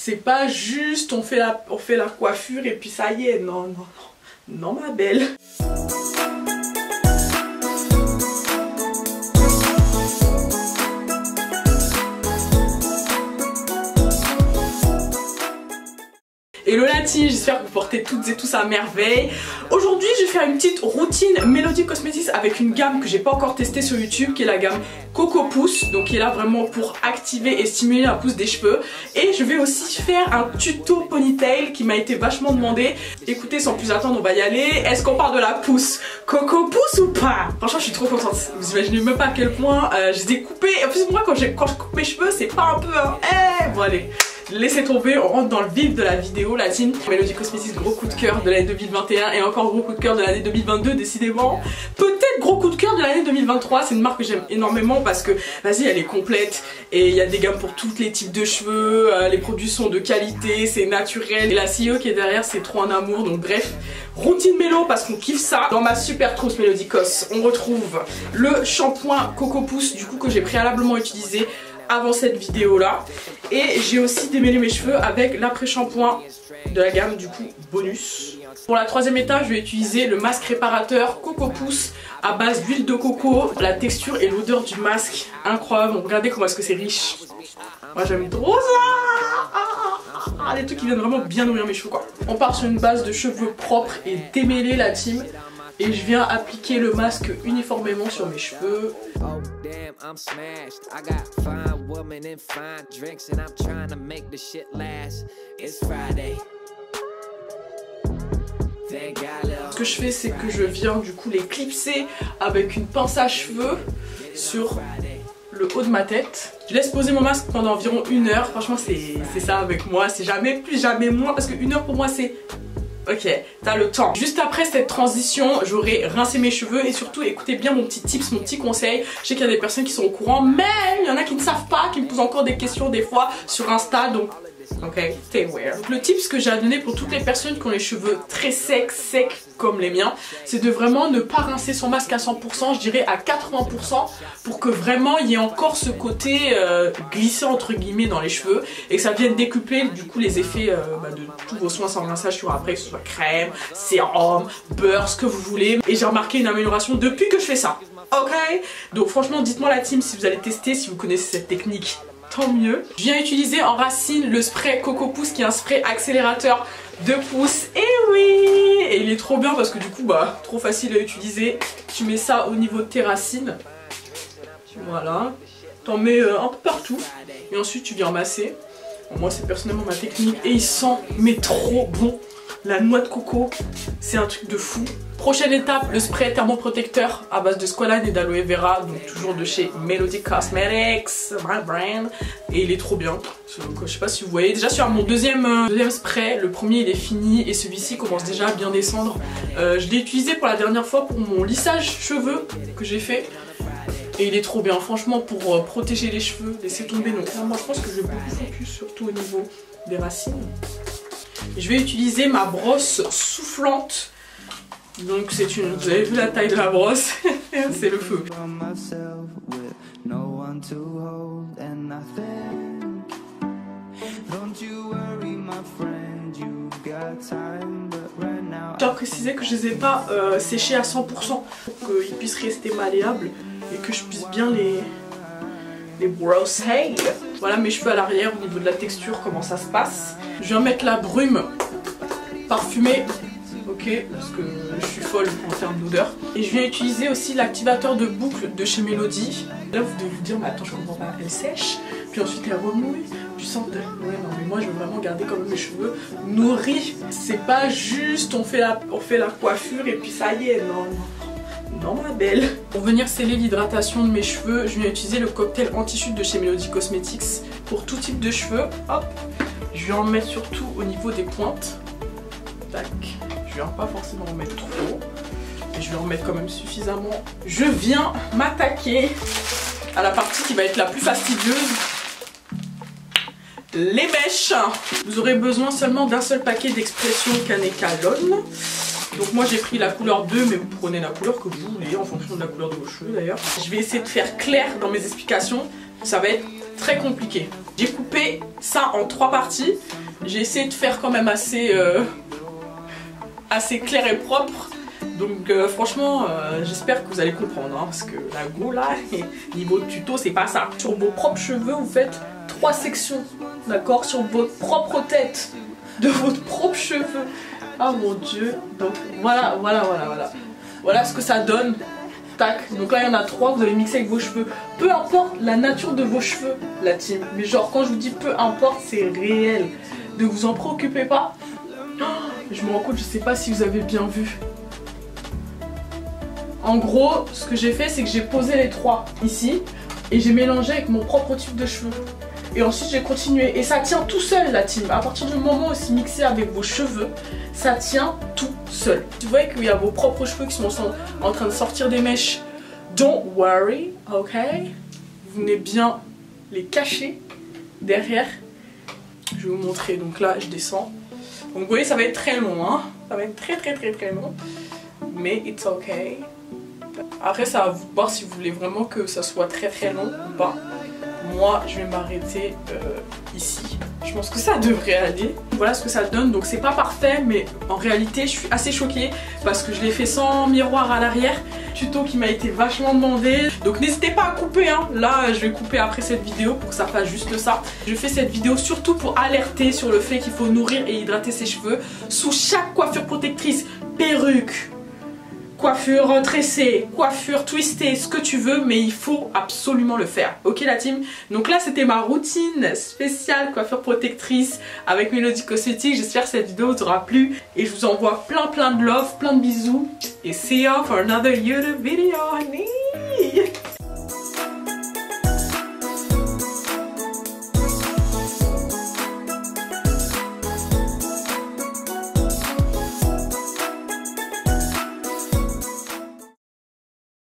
C'est pas juste on fait la coiffure et puis ça y est, non, non, non, non ma belle. Hello la team, j'espère que vous portez toutes et tous à merveille. Aujourd'hui je vais faire une petite routine Melody Cosmetics avec une gamme que j'ai pas encore testée sur YouTube, qui est la gamme Coco Pouce, donc qui est là vraiment pour activer et stimuler la pousse des cheveux. Et je vais aussi faire un tuto ponytail qui m'a été vachement demandé. Écoutez, sans plus attendre, on va y aller. Est-ce qu'on parle de la pousse Coco Pouce ou pas? Franchement je suis trop contente, vous imaginez même pas à quel point je les ai coupés. En plus moi quand je coupe mes cheveux c'est pas un peu un... bon allez, laissez tomber, on rentre dans le vif de la vidéo la team. Melody Cosmetics, gros coup de cœur de l'année 2021 et encore gros coup de cœur de l'année 2022 décidément. Peut-être gros coup de cœur de l'année 2023, c'est une marque que j'aime énormément parce que vas-y elle est complète et il y a des gammes pour tous les types de cheveux, les produits sont de qualité, c'est naturel et la CEO qui est derrière c'est trop un amour. Donc bref, routine mélo parce qu'on kiffe ça. Dans ma super trousse Melody Cos, on retrouve le shampoing Coco Pouce du coup que j'ai préalablement utilisé avant cette vidéo là, et j'ai aussi démêlé mes cheveux avec l'après-shampoing de la gamme du coup bonus. Pour la troisième étape je vais utiliser le masque réparateur Coco Pouce à base d'huile de coco. La texture et l'odeur du masque incroyable, regardez comment est-ce que c'est riche. Moi j'aime trop ça, des trucs qui viennent vraiment bien nourrir mes cheveux quoi. On part sur une base de cheveux propres et démêlés la team. Et je viens appliquer le masque uniformément sur mes cheveux. Ce que je fais c'est que je viens du coup les clipser avec une pince à cheveux sur le haut de ma tête. Je laisse poser mon masque pendant environ 1 heure. Franchement c'est ça avec moi, c'est jamais plus jamais moins parce que 1 heure pour moi c'est... Ok, t'as le temps. Juste après cette transition, j'aurai rincé mes cheveux et surtout écoutez bien mon petit tips, mon petit conseil. Je sais qu'il y a des personnes qui sont au courant, mais il y en a qui ne savent pas, qui me posent encore des questions des fois sur Insta, donc ok, stay aware. Donc le tips que j'ai à donner pour toutes les personnes qui ont les cheveux très secs comme les miens, c'est de vraiment ne pas rincer son masque à 100%, je dirais à 80%, pour que vraiment il y ait encore ce côté glissé entre guillemets dans les cheveux et que ça vienne décupler du coup les effets de tous vos soins sans rinçage sur après, que ce soit crème, sérum, beurre, ce que vous voulez. Et j'ai remarqué une amélioration depuis que je fais ça. Ok, donc franchement dites-moi la team si vous allez tester, si vous connaissez cette technique. Tant mieux. Je viens utiliser en racine le spray Coco Pouce qui est un spray accélérateur de pouce. Et oui, et il est trop bien parce que du coup bah trop facile à utiliser. Tu mets ça au niveau de tes racines. Voilà. T'en mets un peu partout. Et ensuite tu viens masser. Bon, moi c'est personnellement ma technique et il sent mais trop bon. La noix de coco, c'est un truc de fou. Prochaine étape, le spray thermoprotecteur à base de squalane et d'aloe vera, donc toujours de chez Melody Cosmetics, my brand. Et il est trop bien. Je sais pas si vous voyez. Déjà sur mon deuxième spray, le premier il est fini et celui-ci commence déjà à bien descendre. Je l'ai utilisé pour la dernière fois pour mon lissage cheveux que j'ai fait. Et il est trop bien, franchement, pour protéger les cheveux, laisser tomber. Donc moi je pense que je vais beaucoup focus surtout au niveau des racines. Je vais utiliser ma brosse soufflante. Donc c'est une... Vous avez vu la taille de la brosse? C'est le feu. Je dois préciser que je les ai pas séchés à 100% pour qu'ils puissent rester malléables et que je puisse bien les brosser. Voilà mes cheveux à l'arrière au niveau de la texture, comment ça se passe. Je viens mettre la brume parfumée, ok, parce que je suis folle en termes d'odeur. Et je viens utiliser aussi l'activateur de boucle de chez Melody. Là vous devez vous dire mais attends je comprends pas, elle sèche, puis ensuite elle remouille, tu sens de... Ouais non mais moi je veux vraiment garder quand même mes cheveux nourris. C'est pas juste on fait la coiffure et puis ça y est, non. Non ma belle. Pour venir sceller l'hydratation de mes cheveux, je viens utiliser le cocktail anti-chute de chez Melody Cosmetics pour tout type de cheveux. Hop, je vais en mettre surtout au niveau des pointes. Tac, je viens pas forcément en mettre trop, mais je vais en mettre quand même suffisamment. Je viens m'attaquer à la partie qui va être la plus fastidieuse. Les mèches. Vous aurez besoin seulement d'un seul paquet d'expression Kanekanon. Donc moi j'ai pris la couleur 2, mais vous prenez la couleur que vous voulez en fonction de la couleur de vos cheveux d'ailleurs. Je vais essayer de faire clair dans mes explications, ça va être très compliqué. J'ai coupé ça en 3 parties. J'ai essayé de faire quand même assez clair et propre. Donc franchement j'espère que vous allez comprendre hein, parce que la go là, niveau tuto c'est pas ça. Sur vos propres cheveux vous faites 3 sections, d'accord, sur votre propre tête, de votre propre cheveux. Ah mon dieu, donc voilà ce que ça donne. Tac, donc là il y en a 3, vous allez mixer avec vos cheveux. Peu importe la nature de vos cheveux la team, mais genre quand je vous dis peu importe c'est réel. Ne vous en préoccupez pas. Oh, je me rends compte, je sais pas si vous avez bien vu. En gros, ce que j'ai fait, c'est que j'ai posé les 3 ici et j'ai mélangé avec mon propre type de cheveux. Et ensuite, j'ai continué. Et ça tient tout seul, la team. À partir du moment où c'est mixé avec vos cheveux, ça tient tout seul. Vous voyez qu'il y a vos propres cheveux qui sont en train de sortir des mèches. Don't worry, ok? Vous venez bien les cacher derrière. Je vais vous montrer. Donc là, je descends. Donc vous voyez, ça va être très long, hein? Ça va être très long. Mais it's ok. Après ça va vous voir si vous voulez vraiment que ça soit très long ou pas. Moi je vais m'arrêter ici. Je pense que ça devrait aller. Voilà ce que ça donne. Donc c'est pas parfait mais en réalité je suis assez choquée parce que je l'ai fait sans miroir à l'arrière. Tuto qui m'a été vachement demandé. Donc n'hésitez pas à couper hein. Là je vais couper après cette vidéo pour que ça fasse juste ça. Je fais cette vidéo surtout pour alerter sur le fait qu'il faut nourrir et hydrater ses cheveux sous chaque coiffure protectrice, perruque, coiffure tressée, coiffure twistée, ce que tu veux, mais il faut absolument le faire. Ok la team? Donc là c'était ma routine spéciale coiffure protectrice avec Melody Cosmetics. J'espère que cette vidéo vous aura plu et je vous envoie plein de love, plein de bisous et see you for another YouTube video honey.